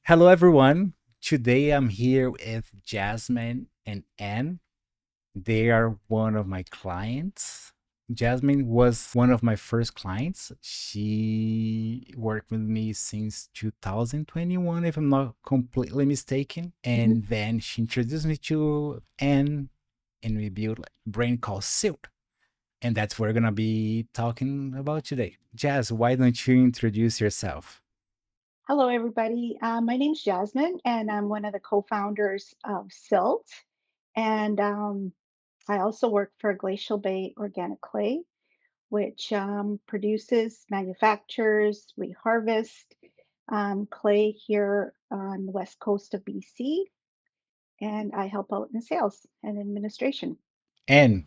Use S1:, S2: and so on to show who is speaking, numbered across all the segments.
S1: Hello, everyone. Today I'm here with Jasmine and Ann. They are one of my clients. Jasmine was one of my first clients. She worked with me since 2021, if I'm not completely mistaken. And then she introduced me to Ann, and we built a brand called SYLT. And that's what we're going to be talking about today. Jazz, why don't you introduce yourself?
S2: Hello, everybody. My name's Jasmine, and I'm one of the co-founders of SYLT. And I also work for Glacial Bay Organic Clay, which produces, manufactures, we harvest clay here on the west coast of BC, and I help out in sales and administration.
S1: Ann,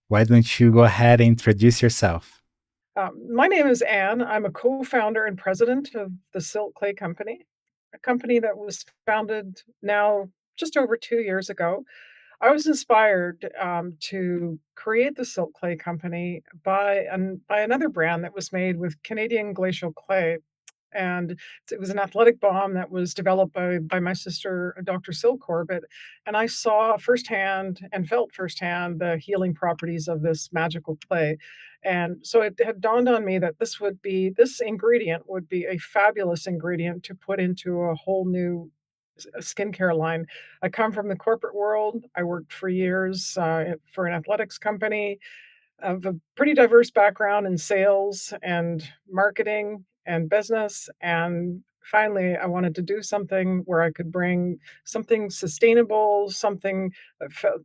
S1: why don't you go ahead and introduce yourself?
S3: My name is Ann. I'm a co-founder and president of the SYLT Clay Company, a company that was founded now just over 2 years ago. I was inspired to create the SYLT Clay Company by another brand that was made with Canadian glacial clay, and it was an athletic bomb that was developed by my sister, Dr. Sil Corbett, and I saw firsthand and felt firsthand the healing properties of this magical clay, and so it had dawned on me that this ingredient would be a fabulous ingredient to put into a whole new skincare line. I come from the corporate world. I worked for years for an athletics company. I have a pretty diverse background in sales and marketing and business. And finally, I wanted to do something where I could bring something sustainable, something that felt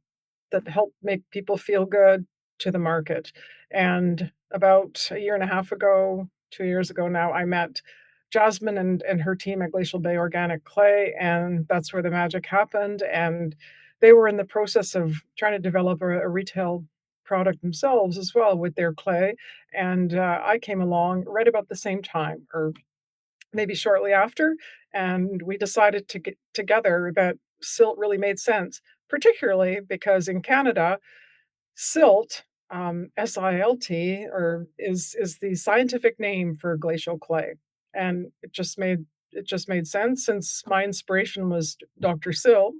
S3: that help make people feel good to the market. And about a year and a half ago, 2 years ago now, I met Jasmine and her team at Glacial Bay Organic Clay, and that's where the magic happened. And they were in the process of trying to develop a retail product themselves as well with their clay. And I came along right about the same time, or maybe shortly after, and we decided to get together that silt really made sense, particularly because in Canada, silt, SILT, or is the scientific name for glacial clay, and it just made sense since my inspiration was Dr. Sill,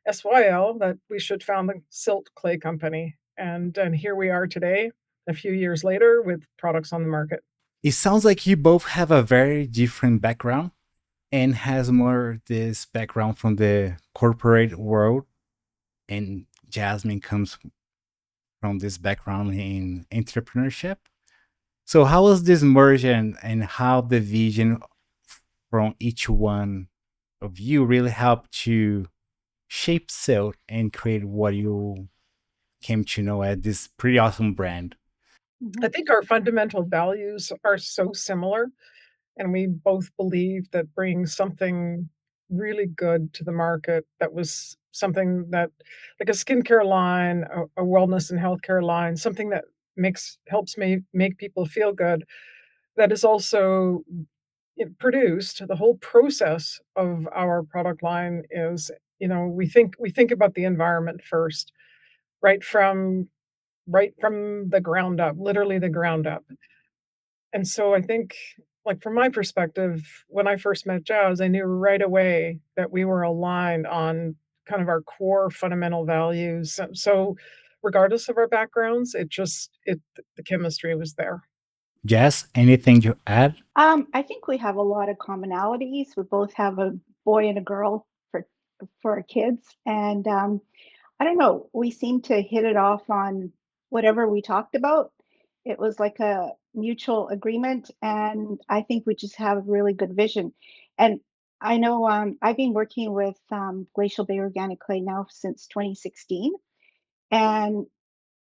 S3: SYL, that we should found the Silt Clay Company, and here we are today, a few years later, with products on the market.
S1: It sounds like you both have a very different background and has more this background from the corporate world, and Jasmine comes from this background in entrepreneurship. So how was this merge and how the vision from each one of you really helped to shape Silk and create what you came to know as this pretty awesome brand?
S3: I
S2: Mhm.
S3: think our fundamental values are so similar, and we both believe that bringing something really good to the market that was something that like a skincare line, a wellness and healthcare line, something that makes helps me make people feel good, that is also produced. The whole process of our product line is, we think about the environment first, right from right from the ground up, literally the ground up. And so I think, like, from my perspective, when I first met Jazz, I knew right away that we were aligned on kind of our core fundamental values. So regardless of our backgrounds, the chemistry was there.
S1: Jess, anything to add?
S2: I think we have a lot of commonalities. We both have a boy and a girl for our kids, and I don't know, we seem to hit it off on whatever we talked about. It was like a mutual agreement, and I think we just have really good vision. And I know I've been working with Glacial Bay Organic Clay now since 2016, and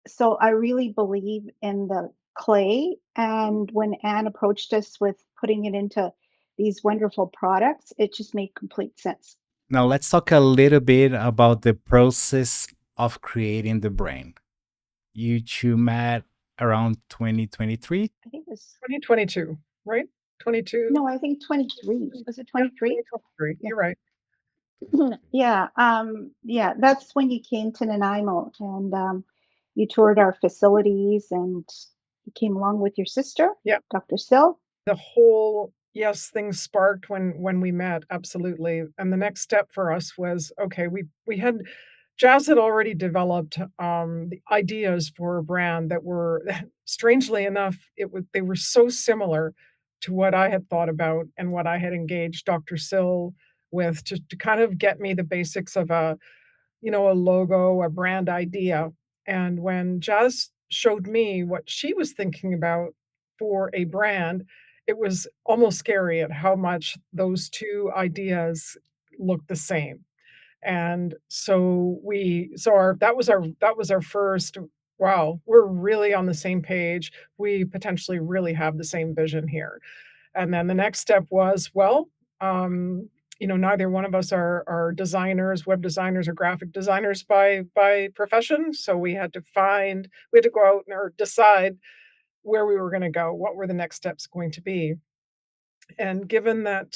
S2: so I really believe in the clay. And when Anne approached us with putting it into these wonderful products, it just made complete sense.
S1: Now let's talk a little bit about the process of creating the brand. You two met around 2023.
S2: I think it was
S3: 2022, right? 22?
S2: No, I think 23. Was it
S3: Yeah,
S2: 23?
S3: 2023.
S2: Yeah.
S3: You're right.
S2: Yeah. Yeah, that's when you came to Nanaimo and you toured our facilities and you came along with your sister,
S3: Yeah.
S2: Dr. Sill.
S3: The whole Yes, things sparked when we met, absolutely, and the next step for us was, okay, we had Jazz had already developed, the ideas for a brand that were strangely enough, it was they were so similar to what I had thought about and what I had engaged Dr. Sill with to kind of get me the basics of a logo, a brand idea. And when Jazz showed me what she was thinking about for a brand, it was almost scary at how much those 2 ideas look the same. And so we so our that was our first, wow, we're really on the same page. We potentially really have the same vision here. And then the next step was, well, um, neither one of us are designers, web designers or graphic designers by profession. So we had to go out or decide where we were going to go, what were the next steps going to be. And given that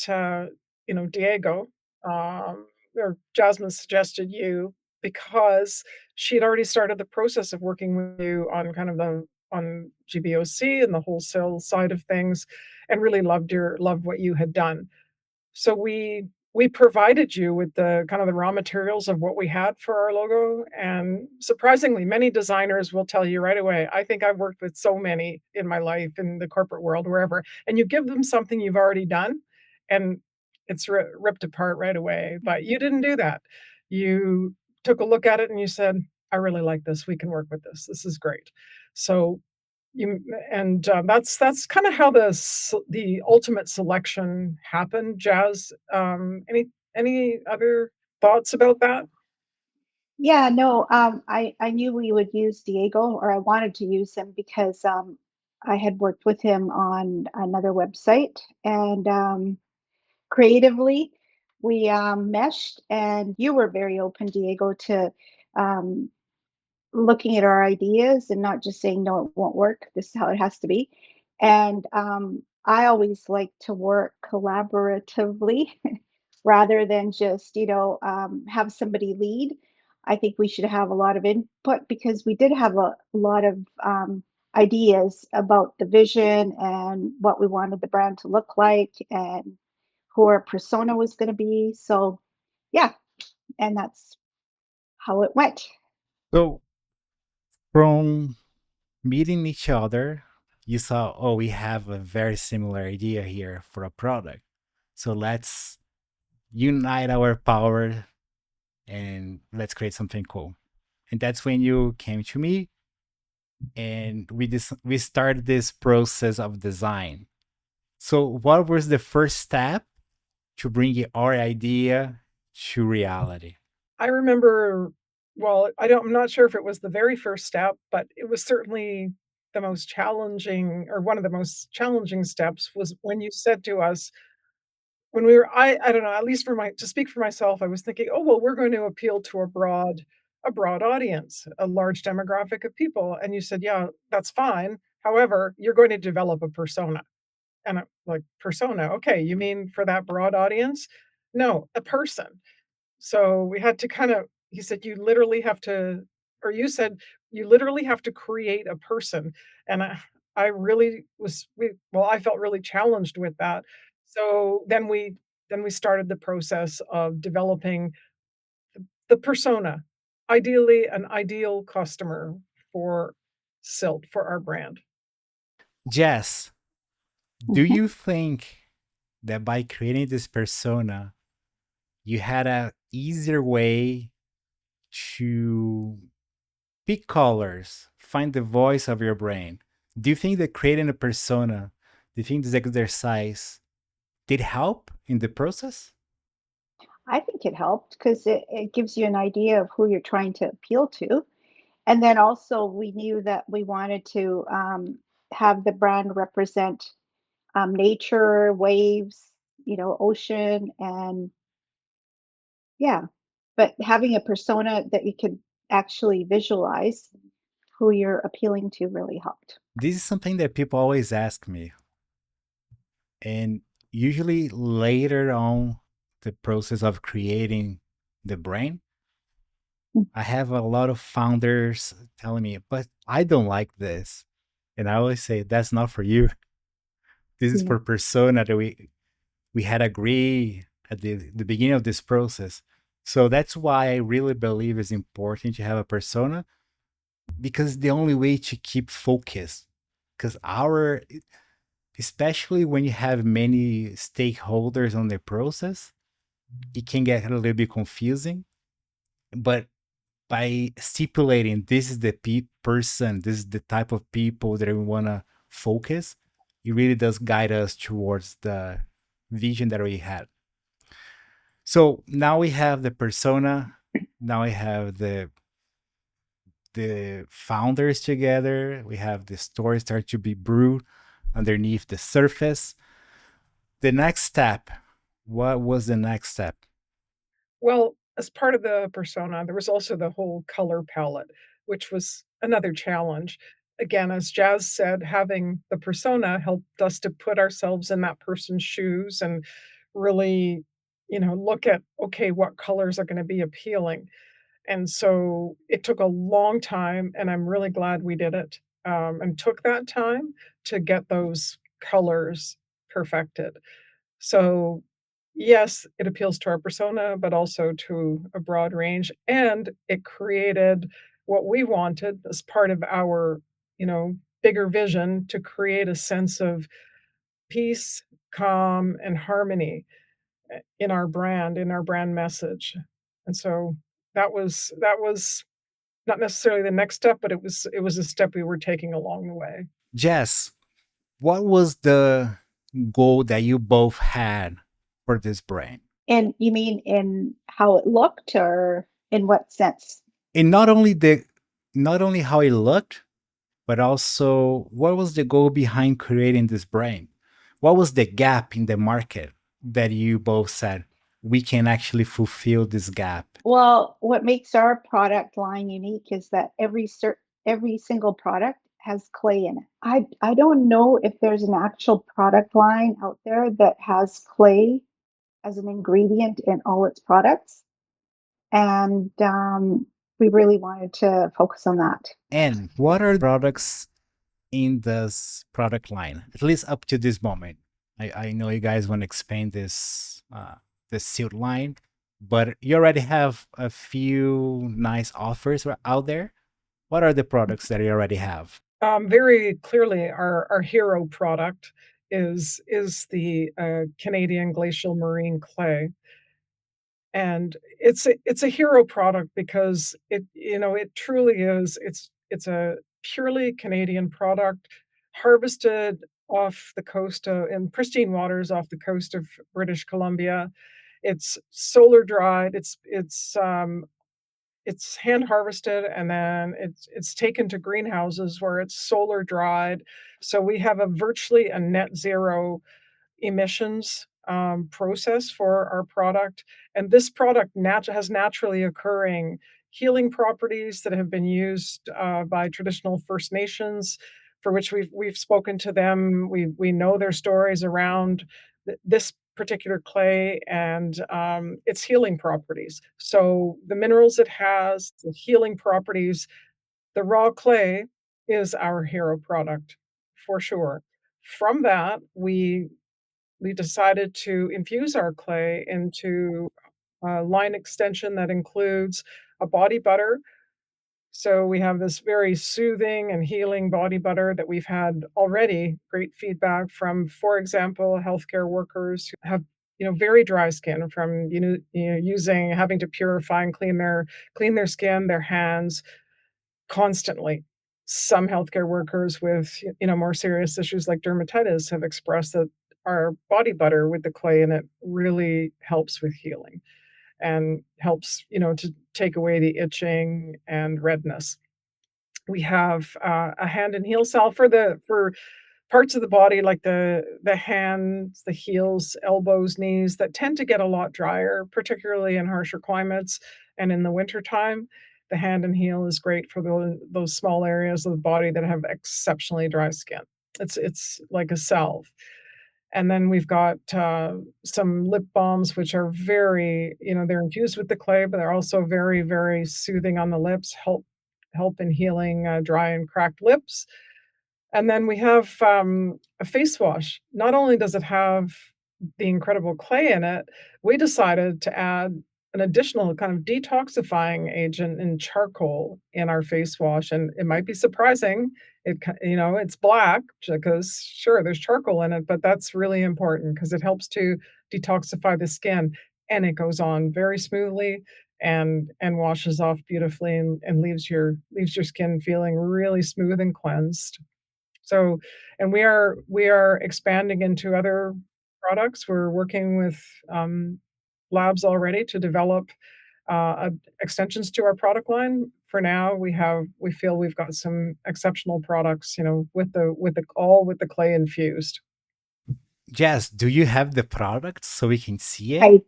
S3: Diego or Jasmine suggested you because she had already started the process of working with you on kind of the on GBOC and the wholesale side of things and really loved what you had done. So we provided you with the kind of the raw materials of what we had for our logo, and surprisingly, many designers will tell you right away, "I think I've worked with so many in my life, in the corporate world, wherever," and you give them something you've already done, and it's ripped apart right away, but you didn't do that. You took a look at it and you said, "I really like this, we can work with this, this is great." So you and, that's kinda how the ultimate selection happened. Jazz, any other thoughts about that?
S2: Yeah, no, I knew we would use Diego, or I wanted to use him because I had worked with him on another website, and creatively we meshed, and you were very open, Diego, to um, looking at our ideas and not just saying, no, it won't work. This is how it has to be. And I always like to work collaboratively rather than just, have somebody lead. I think we should have a lot of input because we did have a lot of ideas about the vision and what we wanted the brand to look like and who our persona was going to be. So, yeah, and that's how it went.
S1: So from meeting each other, you saw, oh, we have a very similar idea here for a product. So let's unite our power and let's create something cool. And that's when you came to me and we started this process of design. So what was the first step to bring our idea to reality?
S3: I remember I'm not sure if it was the very first step, but it was certainly the most challenging or one of the most challenging steps was when you said to us when we were I don't know, at least for my to speak for myself, I was thinking, "Oh, well, we're going to appeal to a broad audience, a large demographic of people." And you said, "Yeah, that's fine. However, you're going to develop a persona." And I'm like, "Persona? Okay, you mean for that broad audience?" "No, a person." So we had to kind of he said, "You literally have to," or you said, "You literally have to create a person." And I really I felt really challenged with that. So then we started the process of developing the persona, ideally an ideal customer for SYLT, for our brand.
S1: Jess, do
S2: Mhm.
S1: you think that by creating this persona, you had a easier way to pick colors, find the voice of your brain? Do you think that creating a persona, do you think this exercise did help in the process?
S2: I think it helped because it gives you an idea of who you're trying to appeal to. And then also, we knew that we wanted to have the brand represent nature, waves, ocean, and yeah. But having a persona that you could actually visualize who you're appealing to really helped.
S1: This is something that people always ask me. And usually later on the process of creating the brain, I have a lot of founders telling me, but I don't like this. And I always say, that's not for you. This is
S2: Yeah.
S1: for persona that we had agreed at the beginning of this process. So that's why I really believe it's important to have a persona, because the only way to keep focus, because our, especially when you have many stakeholders on the process, it can get a little bit confusing. But by stipulating this is the person, this is the type of people that we want to focus, it really does guide us towards the vision that we had. So now we have the persona, now we have the founders together, we have the story start to be brewed underneath the surface. The next step, what was the next step?
S3: Well, as part of the persona, there was also the whole color palette, which was another challenge. Again, as Jazz said, having the persona helped us to put ourselves in that person's shoes and really, look at, okay, what colors are going to be appealing. And so it took a long time, and I'm really glad we did it, and took that time to get those colors perfected. So, yes, it appeals to our persona, but also to a broad range, and it created what we wanted as part of our, you know, bigger vision to create a sense of peace, calm, and harmony in our brand message. And so that was not necessarily the next step, but it was a step we were taking along the way.
S1: Jess, what was the goal that you both had for this brand?
S2: And you mean in how it looked or in what sense?
S1: And not only how it looked, but also what was the goal behind creating this brand? What was the gap in the market that you both said we can actually fulfill this gap?
S2: Well, what makes our product line unique is that every single product has clay in it. I don't know if there's an actual product line out there that has clay as an ingredient in all its products, and we really wanted to focus on that.
S1: And what are products in this product line, at least up to this moment? I know you guys want to expand this suit line, but you already have a few nice offers out there. What are the products that you already have?
S3: Very clearly, our hero product is the Canadian glacial marine clay, and it's a hero product because it truly is. It's a purely Canadian product, harvested off the coast in pristine waters off the coast of British Columbia. It's solar dried. It's hand harvested, and then it's taken to greenhouses where it's solar dried. So we have a virtually a net zero emissions process for our product. And this product has naturally occurring healing properties that have been used by traditional First Nations, for which we've spoken to them. We know their stories around this particular clay and its healing properties. So the minerals it has, the healing properties, the raw clay is our hero product for sure. From that, we decided to infuse our clay into a line extension that includes a body butter. So we have this very soothing and healing body butter that we've had already great feedback from, for example, healthcare workers who have very dry skin from using having to purify and clean their skin, their hands constantly. Some healthcare workers with, more serious issues like dermatitis have expressed that our body butter with the clay in it really helps with healing and helps, to take away the itching and redness. We have a hand and heel salve for parts of the body like the hands, the heels, elbows, knees that tend to get a lot drier, particularly in harsher climates and in the wintertime. The hand and heel is great for those small areas of the body that have exceptionally dry skin. It's like a salve. And then we've got some lip balms, which are very, they're infused with the clay, but they're also very, very soothing on the lips, help in healing dry and cracked lips. And then we have, a face wash. Not only does it have the incredible clay in it, we decided to add an additional kind of detoxifying agent in charcoal in our face wash, and it might be surprising. It's black because, sure, there's charcoal in it, but that's really important because it helps to detoxify the skin, and it goes on very smoothly and washes off beautifully and leaves your skin feeling really smooth and cleansed. So, and we are expanding into other products. We're working with, labs already to develop, extensions to our product line. For now, we feel we've got some exceptional products, with the clay infused.
S1: Jazz, do you have the product so we can see it?
S2: I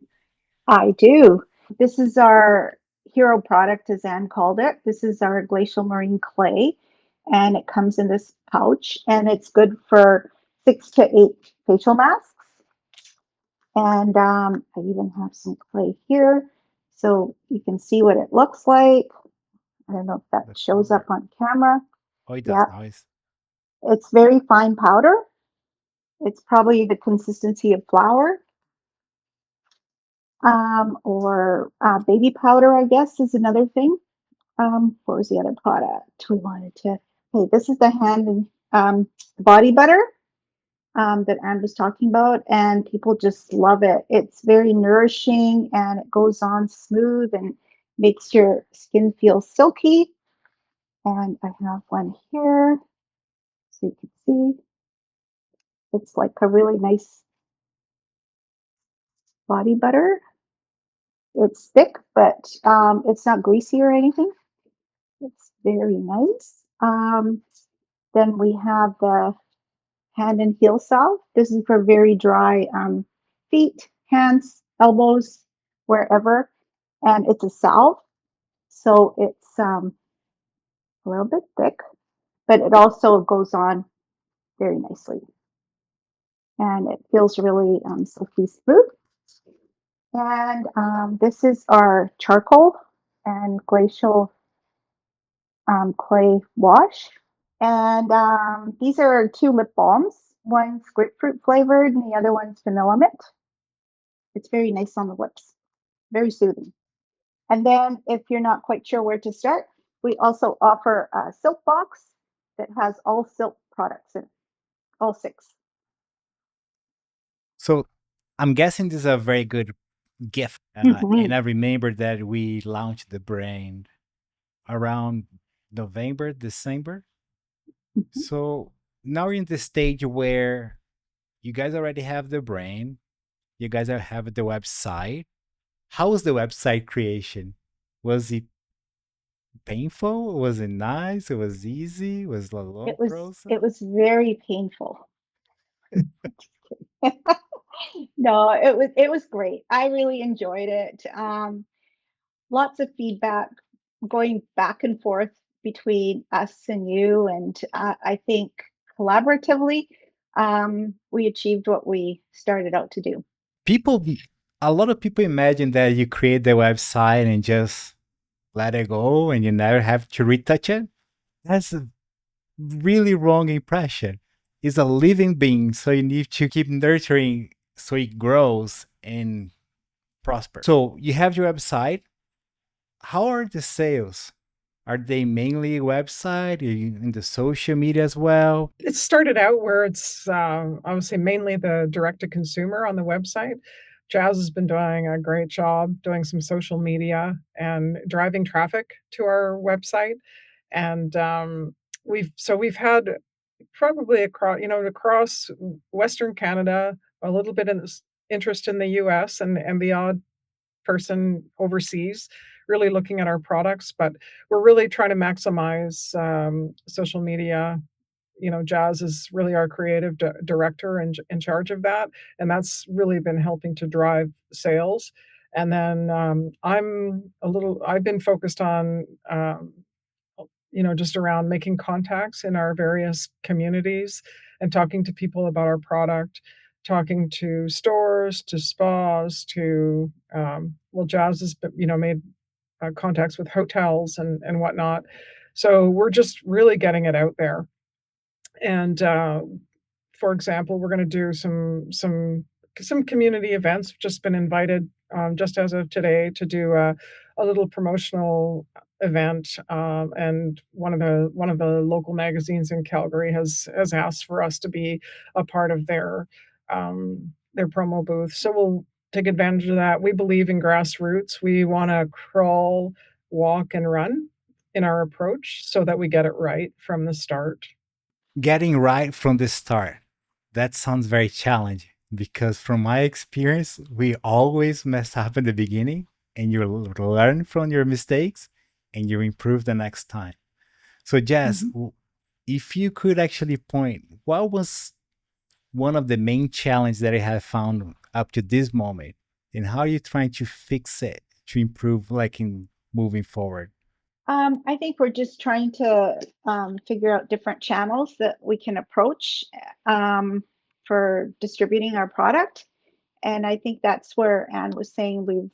S2: I do. This is our hero product, as Anne called it. This is our glacial marine clay, and it comes in this pouch, and it's good for 6 to 8 facial masks. And I even have some clay here, so you can see what it looks like. I don't know if that
S1: The
S2: shows up
S1: color.
S2: on camera.
S1: Oh, it does
S2: Yeah,
S1: noise.
S2: it's very fine powder. It's probably the consistency of flour, or baby powder, I guess, is another thing. What was the other product we wanted to? Hey, this is the hand and body butter that Anne was talking about, and people just love it. It's very nourishing and it goes on smooth and makes your skin feel silky. And I have one here so you can see. It's like a really nice body butter. It's thick, but it's not greasy or anything. It's very nice. Then we have the hand and heel salve. This is for very dry feet, hands, elbows, wherever. And it's a salve, so it's a little bit thick, but it also goes on very nicely. And it feels really silky smooth. And this is our charcoal and glacial clay wash. And these are two lip balms. One's grapefruit flavored and the other one's vanilla mint. It's very nice on the lips, very soothing. And then, if you're not quite sure where to start, we also offer a silk box that has all silk products in it, all six.
S1: So I'm guessing this is a very good gift. And
S2: Hmm.
S1: I remember that we launched the brand around November, December. So now we're in the stage where you guys already have the brand, you guys have the website. How was the website creation? Was it painful? Was it nice? It was easy? Was it a long
S2: It
S1: process?
S2: was very painful. No, it was great. I really enjoyed it. Lots of feedback going back and forth between us and you, and I think collaboratively, we achieved what we started out to do.
S1: People, a lot of people imagine that you create the website and just let it go and you never have to retouch it. That's a really wrong impression. It's a living being, so you need to keep nurturing so it grows and prospers. So you have your website. How are the sales? Are they mainly website? Are you in the social media as well?
S3: It started out where it's, I would say mainly the direct to consumer on the website. Jazz has been doing a great job doing some social media and driving traffic to our website. And we've had probably across Western Canada, a little bit in this interest in the US and the odd person overseas really looking at our products, but we're really trying to maximize social media. Jazz is really our creative director and in charge of that, and that's really been helping to drive sales. And then I've been focused on just around making contacts in our various communities and talking to people about our product, talking to stores, to spas, to Jazz has made contacts with hotels and whatnot. So we're just really getting it out there. And, for example, we're gonna do some community events. Just been invited, just as of today, to do a little promotional event, and one of the local magazines in Calgary has asked for us to be a part of their promo booth. So we'll take advantage of that. We believe in grassroots. We wanna crawl, walk, and run in our approach so that we get it right from the start.
S1: Getting right from the start. That sounds very challenging because from my experience, we always mess up in the beginning and you learn from your mistakes and you improve the next time. So, Jess,
S2: Mhm.
S1: if you could actually point, what was one of the main challenges that I have found up to this moment, and how are you trying to fix it to improve, like in moving forward?
S2: I think we're just trying to figure out different channels that we can approach for distributing our product. And I think that's where Anne was saying we've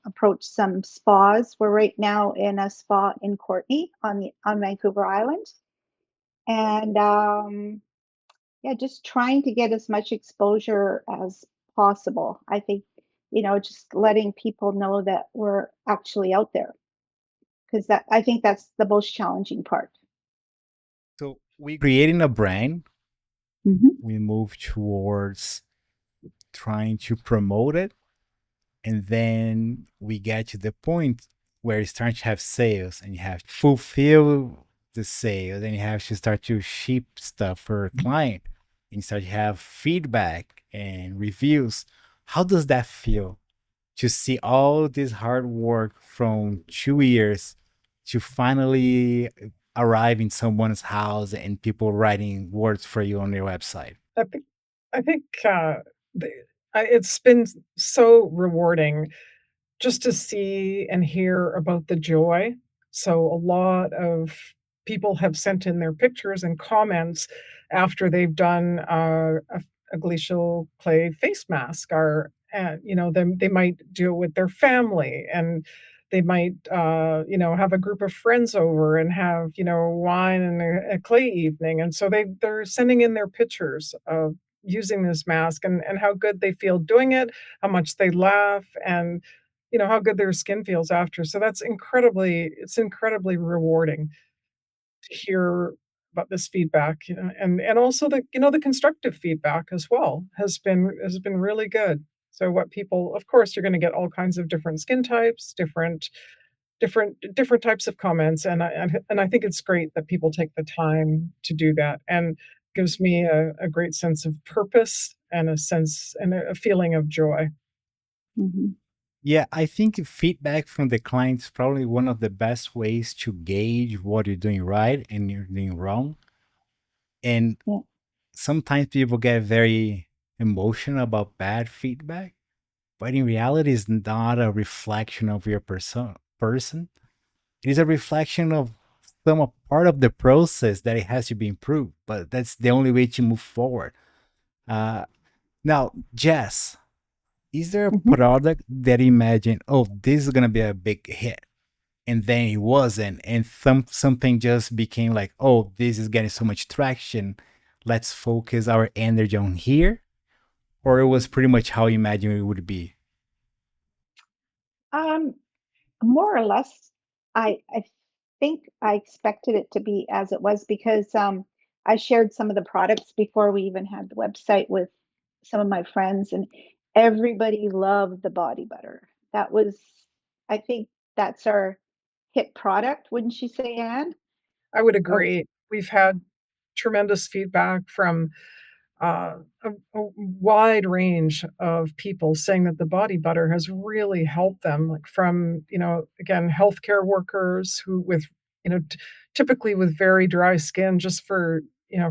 S2: approached some spas. We're right now in a spa in Courtney on Vancouver Island, and yeah, just trying to get as much exposure as possible. I think just letting people know that we're actually out there because that I think that's the most challenging part.
S1: So, we creating a brand,
S2: Hmm.
S1: we move towards trying to promote it, and then we get to the point where you start to have sales and you have to fulfill the sale. Then you have to start to ship stuff for a client and you start to have feedback and reviews. How does that feel to see all this hard work from 2 years to finally arrive in someone's house and people writing words for you on your website?
S3: I think I think, the it's been so rewarding just to see and hear about the joy. So a lot of people have sent in their pictures and comments after they've done a glacial clay face mask, or they might do it with their family, and they might have a group of friends over and have wine and a clay evening, and so they're sending in their pictures of using this mask, and how good they feel doing it, how much they laugh, and how good their skin feels after. So it's incredibly rewarding to hear about this feedback, and also the constructive feedback as well has been really good. So what people, of course, you're going to get all kinds of different skin types, different types of comments, and I think it's great that people take the time to do that, and gives me a great sense of purpose and a feeling of joy.
S2: Hmm.
S1: Yeah, I think feedback from the client is probably one of the best ways to gauge what you're doing right and you're doing wrong. And
S2: Yeah.
S1: sometimes people get very emotional about bad feedback, but in reality, it's not a reflection of your person. It is a reflection of some part of the process that it has to be improved. But that's the only way to move forward. Uh, Now, Jess, is there a
S2: Hmm.
S1: product that you imagine, oh, this is gonna be a big hit, and then it wasn't, and something just became like, oh, this is getting so much traction, let's focus our energy on here, or it was pretty much how you imagine it would be?
S2: Um, More or less, I think I expected it to be as it was because I shared some of the products before we even had the website with some of my friends, and everybody loved the body butter. That was, I think, that's our hit product, wouldn't you say, Anne?
S3: I would
S2: Oh.
S3: agree. We've had tremendous feedback from a wide range of people saying that the body butter has really helped them, like from, again, healthcare workers who with, typically with very dry skin, just for,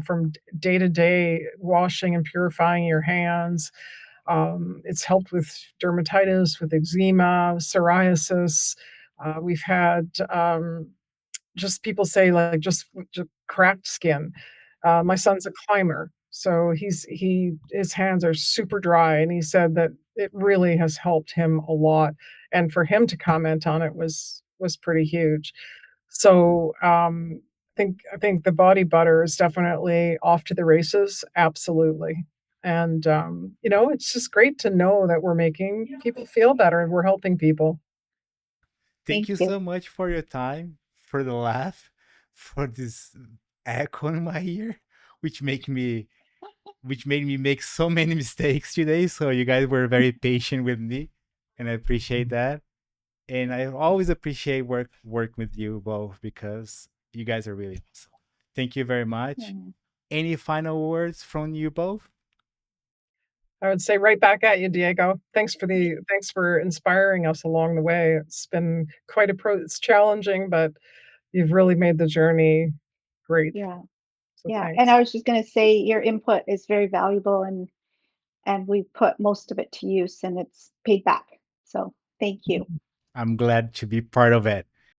S3: from day to day washing and purifying your hands. It's helped with dermatitis, with eczema, psoriasis. We've had just people say, like, just cracked skin. My son's a climber, so his hands are super dry, and he said that it really has helped him a lot, and for him to comment on it was pretty huge. So, I think the body butter is definitely off to the races, absolutely. And, it's just great to know that we're making people feel better and we're helping people.
S1: Thank
S2: Thank
S1: you
S2: you.
S1: so much for your time, for the laugh, for this echo in my ear, which make me which made me make so many mistakes today. So you guys were very patient with me, and I appreciate that. And I always appreciate work with you both because you guys are really awesome. Thank you very much.
S2: Mm,
S1: Any final words from you both?
S3: I would say right back at you, Diego. Thanks for inspiring us along the way. It's been quite it's challenging, but you've really made the journey great.
S2: yeah,
S3: So
S2: yeah. And
S3: thanks.
S2: I was just going to say your input is very valuable, and we put most of it to use, and it's paid back. So thank you.
S1: I'm glad to be part of it.